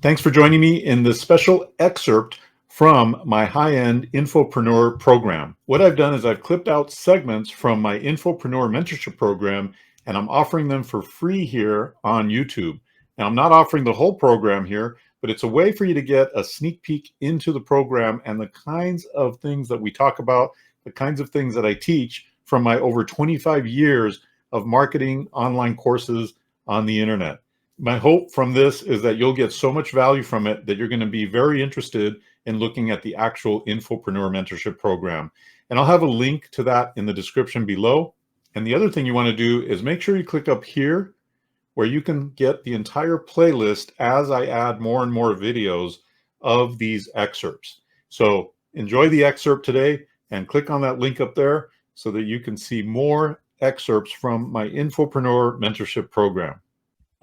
Thanks for joining me in this special excerpt from my high-end Infopreneur program. What I've done is I've clipped out segments from my Infopreneur Mentorship Program, and I'm offering them for free here on YouTube. Now, I'm not offering the whole program here, but it's a way for you to get a sneak peek into the program and the kinds of things that we talk about, the kinds of things that I teach from my over 25 years of marketing online courses on the internet. My hope from this is that you'll get so much value from it that you're going to be very interested in looking at the actual Infopreneur Mentorship Program. And I'll have a link to that in the description below. And the other thing you want to do is make sure you click up here where you can get the entire playlist as I add more and more videos of these excerpts. So enjoy the excerpt today and click on that link up there so that you can see more excerpts from my Infopreneur Mentorship Program.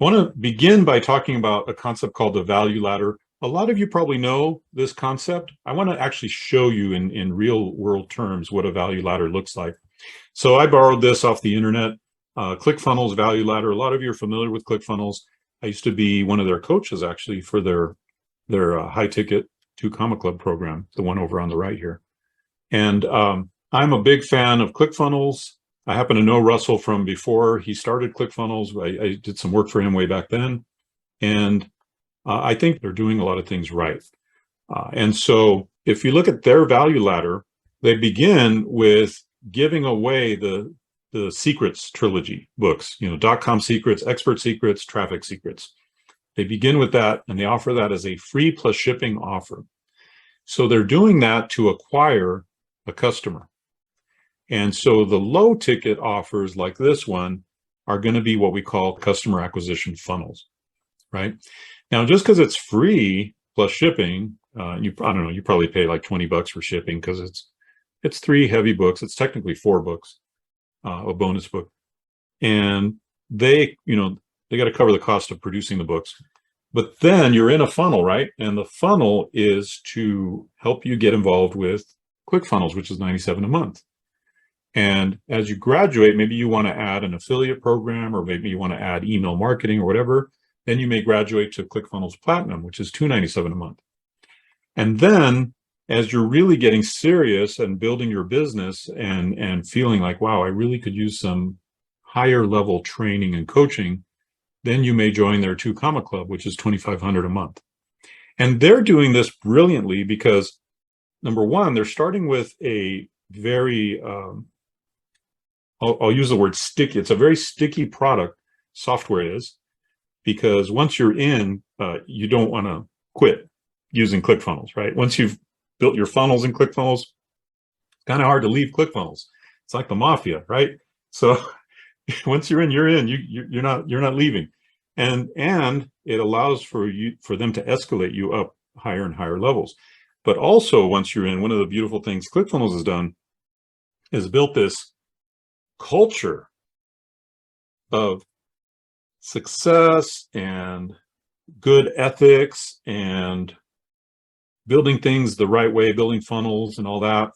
I want to begin by talking about a concept called the value ladder. A lot of you probably know this concept. I want to actually show you in real world terms what a value ladder looks like. So I borrowed this off the internet, ClickFunnels value ladder. A lot of you are familiar with ClickFunnels. I used to be one of their coaches actually for their high ticket 2 Comma Club program, the one over on the right here. And I'm a big fan of ClickFunnels. I happen to know Russell from before he started ClickFunnels. I did some work for him way back then. And I think they're doing a lot of things right. And so if you look at their value ladder, they begin with giving away the secrets trilogy books, .com secrets, expert secrets, traffic secrets. They begin with that and they offer that as a free plus shipping offer. So they're doing that to acquire a customer. And so the low ticket offers like this one are going to be what we call customer acquisition funnels, right? Now, just because it's free plus shipping, I don't know, you probably pay like $20 for shipping because it's 3 heavy books. It's technically 4 books, a bonus book. And they got to cover the cost of producing the books. But then you're in a funnel, right? And the funnel is to help you get involved with ClickFunnels, which is $97 a month. And as you graduate, maybe you want to add an affiliate program, or maybe you want to add email marketing or whatever. Then you may graduate to ClickFunnels Platinum, which is $297 a month. And then as you're really getting serious and building your business and feeling like, wow, I really could use some higher level training and coaching, then you may join their 2 Comma Club, which is $2,500 a month. And they're doing this brilliantly because, number one, they're starting with a very I'll use the word sticky. It's a very sticky product, software is, because once you're in, you don't want to quit using ClickFunnels, right? Once you've built your funnels in ClickFunnels, it's kind of hard to leave ClickFunnels. It's like the mafia, right? So once you're in, you're not leaving. And it allows for them to escalate you up higher and higher levels. But also once you're in, one of the beautiful things ClickFunnels has done is built this culture of success and good ethics and building things the right way, building funnels and all that.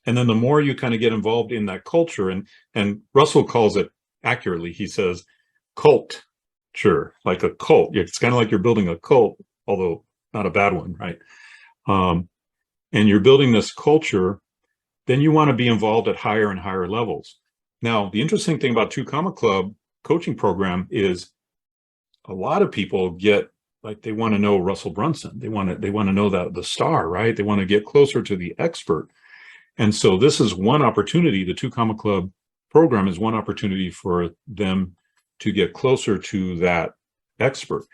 And then the more you kind of get involved in that culture, and Russell calls it accurately, he says culture, like a cult. It's kind of like you're building a cult, although not a bad one, right? And you're building this culture, then you want to be involved at higher and higher levels. Now, the interesting thing about 2 Comma Club coaching program is a lot of people get, like, they want to know Russell Brunson. They want to know the star, right? They want to get closer to the expert. And so this is one opportunity. The 2 Comma Club program is one opportunity for them to get closer to that expert.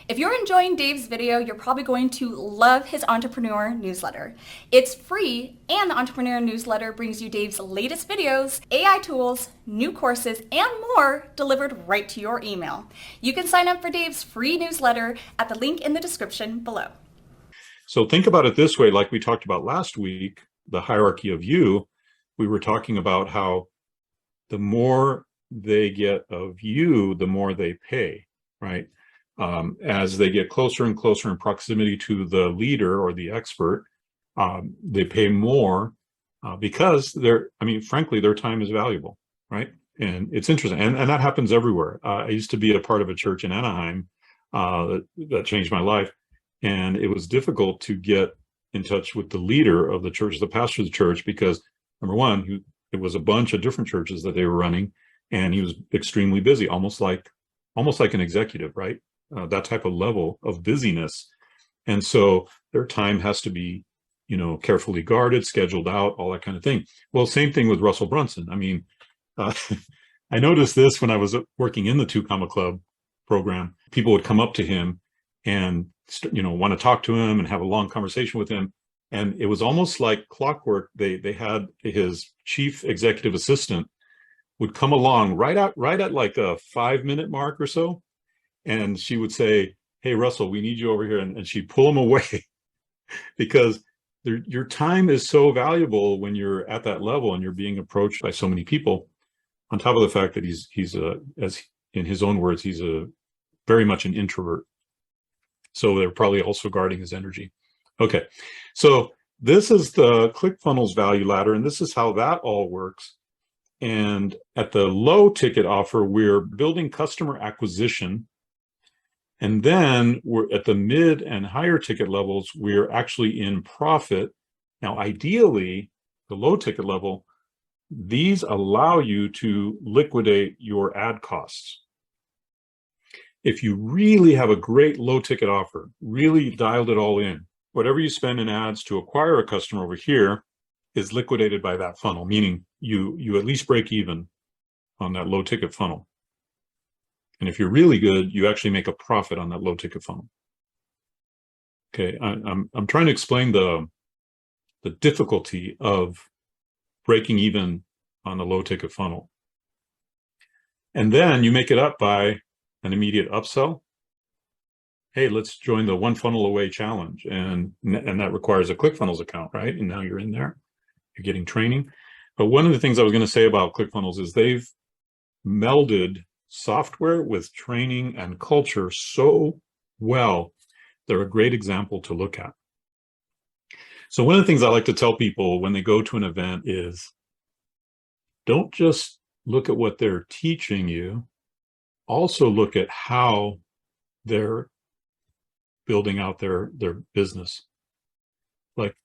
If you're enjoying Dave's video, you're probably going to love his entrepreneur newsletter. It's free, and the entrepreneur newsletter brings you Dave's latest videos, AI tools, new courses, and more delivered right to your email. You can sign up for Dave's free newsletter at the link in the description below. So think about it this way, like we talked about last week, the hierarchy of you. We were talking about how the more they get of you, the more they pay, right? As they get closer and closer in proximity to the leader or the expert, they pay more because frankly, their time is valuable, right? And it's interesting. And that happens everywhere. I used to be a part of a church in Anaheim that changed my life. And it was difficult to get in touch with the leader of the church, the pastor of the church, because number one, it was a bunch of different churches that they were running, and he was extremely busy, almost like an executive, right? That type of level of busyness. And so their time has to be, carefully guarded, scheduled out, all that kind of thing. Well, same thing with Russell Brunson. I mean, I noticed this when I was working in the 2 Comma Club program. People would come up to him and, want to talk to him and have a long conversation with him. And it was almost like clockwork. They had his chief executive assistant would come along right at like a 5-minute mark or so. And she would say, "Hey, Russell, we need you over here." And she'd pull him away because your time is so valuable when you're at that level and you're being approached by so many people. On top of the fact that he's as in his own words, he's very much an introvert. So they're probably also guarding his energy. Okay, so this is the ClickFunnels value ladder, and this is how that all works. And at the low ticket offer, we're building customer acquisition. And then we're at the mid and higher ticket levels, we're actually in profit. Now, ideally, the low ticket level, these allow you to liquidate your ad costs. If you really have a great low ticket offer, really dialed it all in, whatever you spend in ads to acquire a customer over here is liquidated by that funnel, meaning you at least break even on that low ticket funnel. And if you're really good, you actually make a profit on that low ticket funnel. Okay, I'm trying to explain the difficulty of breaking even on the low ticket funnel. And then you make it up by an immediate upsell. Hey, let's join the 1 funnel away challenge. And that requires a ClickFunnels account, right? And now you're in there, you're getting training. But one of the things I was going to say about ClickFunnels is they've melded software with training and culture so well. They're a great example to look at. So one of the things I like to tell people when they go to an event is, don't just look at what they're teaching you, also look at how they're building out their business. Like,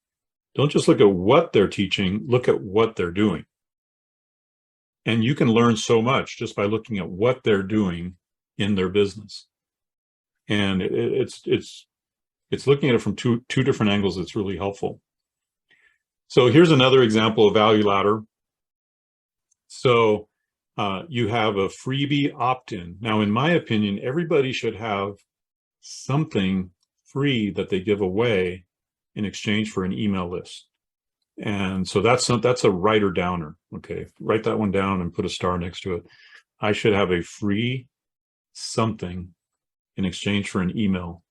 don't just look at what they're teaching, look at what they're doing. And you can learn so much just by looking at what they're doing in their business. And it's looking at it from two different angles that's really helpful. So here's another example of value ladder. So you have a freebie opt-in. Now, in my opinion, everybody should have something free that they give away in exchange for an email list. And so that's a writer downer. Okay, write that one down and put a star next to it. I should have a free something in exchange for an email.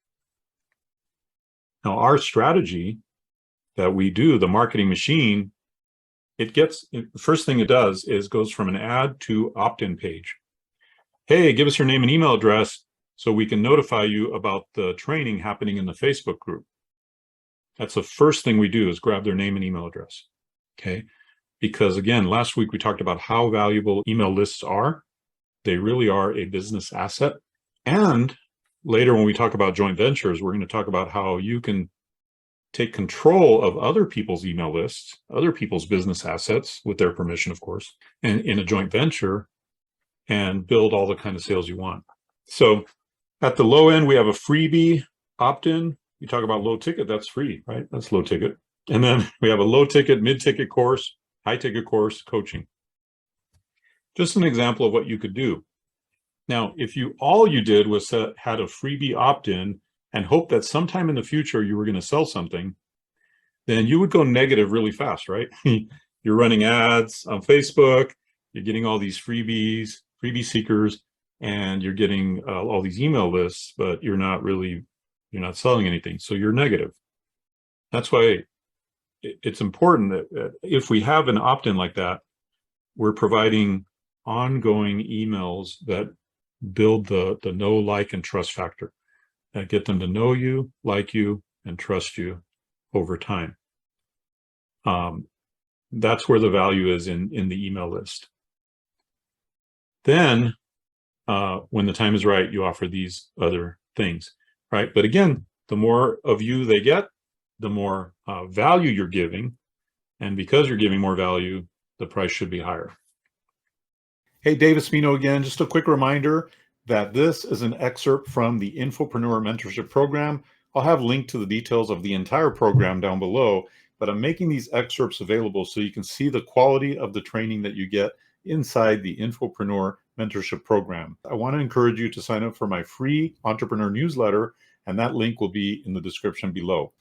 Now, our strategy that we do, the marketing machine, the first thing it does is goes from an ad to opt-in page. Hey, give us your name and email address so we can notify you about the training happening in the Facebook group. That's the first thing we do, is grab their name and email address. Okay, because again, last week we talked about how valuable email lists are. They really are a business asset. And later when we talk about joint ventures, we're going to talk about how you can take control of other people's email lists, other people's business assets, with their permission, of course, and in a joint venture, and build all the kind of sales you want. So at the low end, we have a freebie opt-in. You talk about low ticket, that's free, right? That's low ticket. And then we have a low ticket, mid ticket course, high ticket course, coaching. Just an example of what you could do. Now, if all you did was had a freebie opt-in and hope that sometime in the future you were going to sell something, then you would go negative really fast, right? You're running ads on Facebook, you're getting all these freebie seekers, and you're getting all these email lists, but you're not selling anything. So you're negative. That's why it's important that if we have an opt-in like that, we're providing ongoing emails that build the know, like, and trust factor, that get them to know you, like you, and trust you over time. That's where the value is in the email list. Then when the time is right, you offer these other things, right? But again, the more of you they get, the more value you're giving. And because you're giving more value, the price should be higher. Hey, Dave Espino again. Just a quick reminder that this is an excerpt from the Infopreneur Mentorship Program. I'll have linked to the details of the entire program down below, but I'm making these excerpts available so you can see the quality of the training that you get inside the Infopreneur Mentorship Program. I want to encourage you to sign up for my free entrepreneur newsletter, and that link will be in the description below.